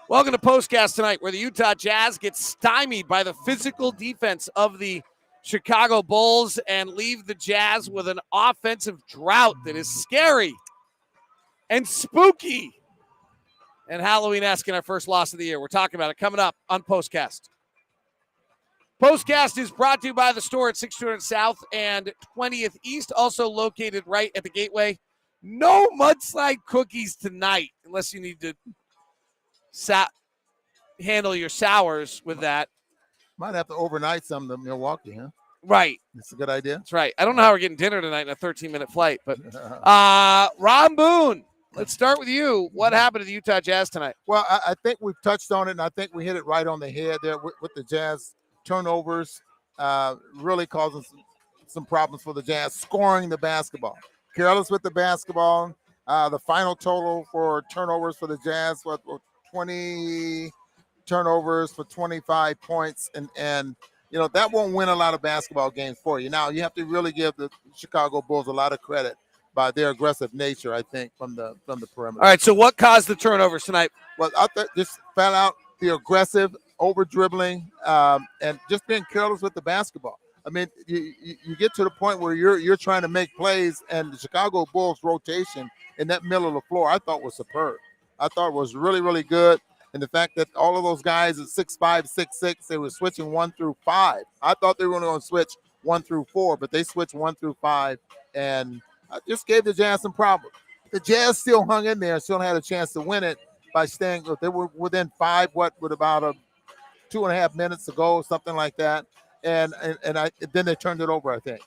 Welcome to POSTCAST tonight, where the Utah Jazz get stymied by the physical defense of the Chicago Bulls and leave the Jazz with an offensive drought that is scary and spooky and Halloween-esque in our first loss of the year. We're talking about it coming up on POSTCAST. POSTCAST is brought to you by the store at 600 South and 20th East, also located right at the Gateway. No mudslide cookies tonight, unless you need to handle your sours with that. Might have to overnight some to Milwaukee, huh? Right. That's a good idea. That's right. I don't know how we're getting dinner tonight in a 13-minute flight, but Ron Boone, let's start with you. What happened to the Utah Jazz tonight? Well, I think we've touched on it, and I think we hit it right on the head there with the Jazz turnovers, really causing some problems for the Jazz scoring the basketball. Careless with the basketball. The final total for turnovers for the Jazz was 20 turnovers for 25 points, and you know that won't win a lot of basketball games for you. Now you have to really give the Chicago Bulls a lot of credit by their aggressive nature, I think, from the perimeter. All right, so what caused the turnovers tonight? Well, I think just flat out the aggressive over dribbling and just being careless with the basketball. I mean, you get to the point where you're trying to make plays, and the Chicago Bulls rotation in that middle of the floor I thought was superb. I thought it was really, really good. And the fact that all of those guys at 6'5", 6'6", they were switching 1 through 5. I thought they were only going to switch 1 through 4, but they switched 1 through 5, and I just gave the Jazz some problems. The Jazz still hung in there, still had a chance to win it by staying. They were within 5, with about 2.5 minutes to go, something like that. And then they turned it over, I think.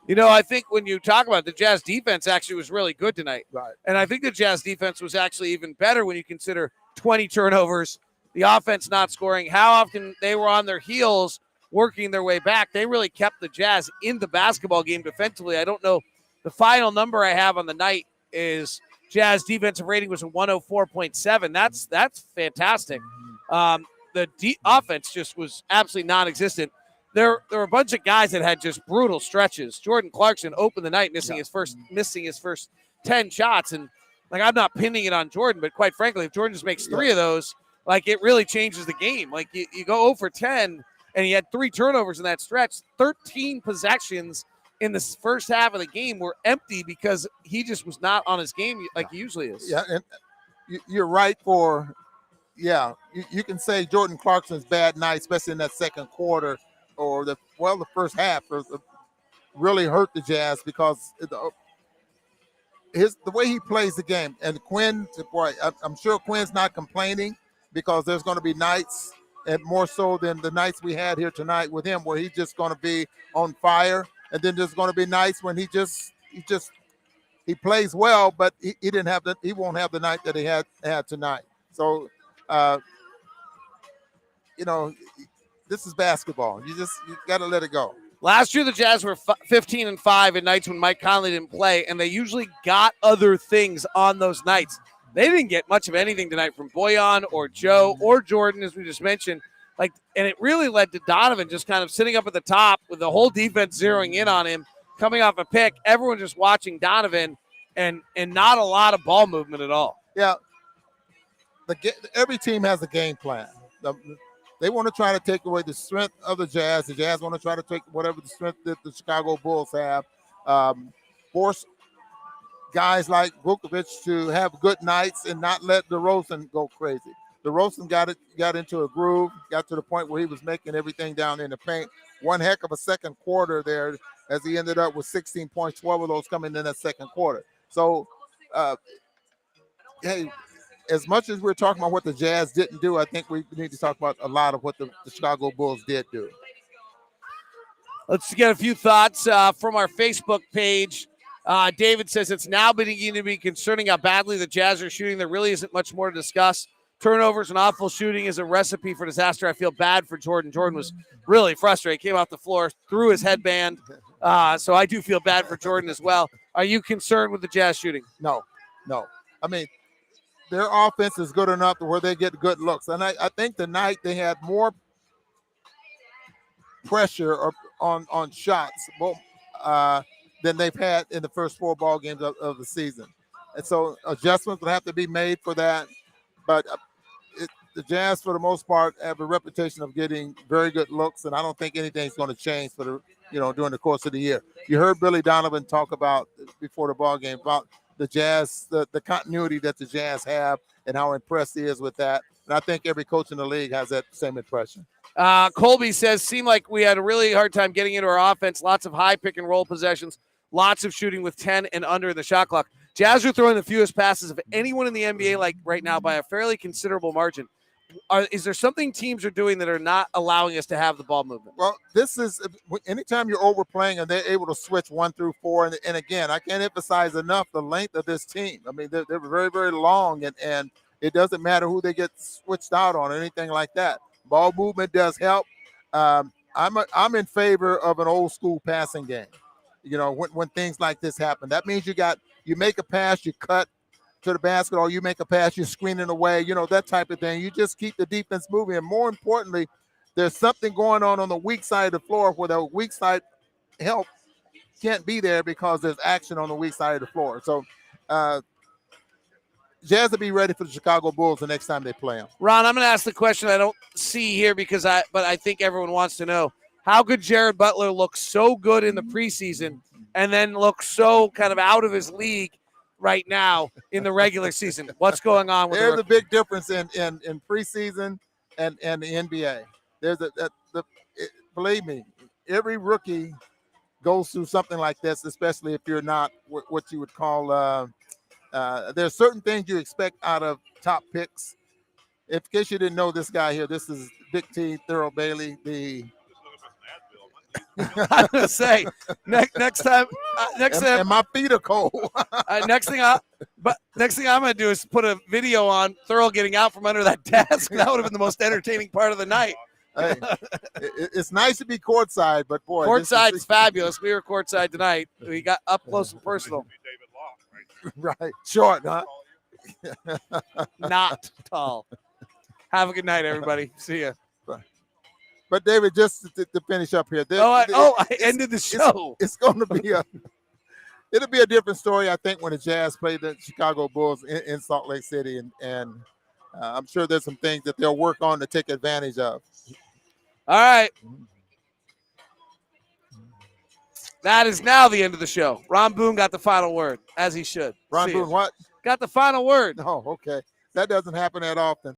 You know, I think when you talk about it, the Jazz defense actually was really good tonight. Right. And I think the Jazz defense was actually even better when you consider 20 turnovers, the offense not scoring, how often they were on their heels working their way back. They really kept the Jazz in the basketball game defensively. I don't know. The final number I have on the night is Jazz defensive rating was a 104.7. That's fantastic. The offense just was absolutely non-existent. There were a bunch of guys that had just brutal stretches. Jordan Clarkson opened the night missing his first 10 shots, and like I'm not pinning it on Jordan, but quite frankly, if Jordan just makes 3 of those, like it really changes the game. Like you go 0 for 10, and he had 3 turnovers in that stretch. 13 possessions in the first half of the game were empty because he just was not on his game like he usually is. Yeah, and you're right you can say Jordan Clarkson's bad night, especially in that second quarter. Or the first half really hurt the Jazz because the way he plays the game. And Quinn, I'm sure Quinn's not complaining because there's going to be nights, and more so than the nights we had here tonight with him, where he's just going to be on fire. And then there's going to be nights when he plays well, but he won't have the night that he had tonight. So, this is basketball. You got to let it go. Last year, the Jazz were 15-5 at nights when Mike Conley didn't play, and they usually got other things on those nights. They didn't get much of anything tonight from Bojan or Joe or Jordan, as we just mentioned. And it really led to Donovan just kind of sitting up at the top with the whole defense zeroing in on him, coming off a pick. Everyone just watching Donovan, and not a lot of ball movement at all. Yeah, every team has a game plan. They want to try to take away the strength of the Jazz. The Jazz want to try to take whatever the strength that the Chicago Bulls have. Force guys like Vukovic to have good nights and not let DeRozan go crazy. DeRozan got into a groove, got to the point where he was making everything down in the paint. One heck of a second quarter there as he ended up with 16 points, 12 of those coming in that second quarter. So, hey, as much as we're talking about what the Jazz didn't do, I think we need to talk about a lot of what the Chicago Bulls did do. Let's get a few thoughts from our Facebook page. David says it's now beginning to be concerning how badly the Jazz are shooting. There really isn't much more to discuss. Turnovers and awful shooting is a recipe for disaster. I feel bad for Jordan. Jordan was really frustrated. Came off the floor, threw his headband. So I do feel bad for Jordan as well. Are you concerned with the Jazz shooting? No. I mean, their offense is good enough to where they get good looks. And I think tonight they had more pressure on shots than they've had in the first 4 ball games of the season. And so adjustments will have to be made for that. But the Jazz, for the most part, have a reputation of getting very good looks, and I don't think anything's going to change for the during the course of the year. You heard Billy Donovan talk about before the ball game about the Jazz, the continuity that the Jazz have, and how impressed he is with that. And I think every coach in the league has that same impression. Colby says, seemed like we had a really hard time getting into our offense. Lots of high pick and roll possessions, lots of shooting with 10 and under in the shot clock. Jazz are throwing the fewest passes of anyone in the NBA like right now by a fairly considerable margin. Is there something teams are doing that are not allowing us to have the ball movement? Well, this is anytime you're overplaying and they're able to switch 1 through 4. And again, I can't emphasize enough the length of this team. I mean, they're very, very long, and it doesn't matter who they get switched out on or anything like that. Ball movement does help. I'm in favor of an old school passing game. When things like this happen, that means you make a pass, you cut to the basket, or you make a pass, you're screening away, that type of thing. You just keep the defense moving. And more importantly, there's something going on the weak side of the floor where the weak side help can't be there because there's action on the weak side of the floor. So Jazz will be ready for the Chicago Bulls the next time they play them. Ron, I'm going to ask the question I don't see here but I think everyone wants to know. How could Jared Butler look so good in the preseason and then look so kind of out of his league right now in the regular season? What's going on with There's a big difference in preseason and the NBA. Believe me, every rookie goes through something like this, especially if you're not what you would call there's certain things you expect out of top picks. In case you didn't know this guy here, this is Big T, Thurl Bailey, I'm gonna say next time, and my feet are cold. Next thing I'm gonna do is put a video on Thurl getting out from under that desk. That would have been the most entertaining part of the night. Hey, it's nice to be courtside, but boy, courtside's fabulous. We were courtside tonight. We got up close and personal. Right, short, huh? Not tall. Have a good night, everybody. See ya. But David, just to finish up here. I ended the show. It's going to be it'll be a different story, I think, when the Jazz play the Chicago Bulls in Salt Lake City, and I'm sure there's some things that they'll work on to take advantage of. All right. That is now the end of the show. Ron Boone got the final word, as he should. Ron Boone, what? Got the final word. Oh, okay. That doesn't happen that often.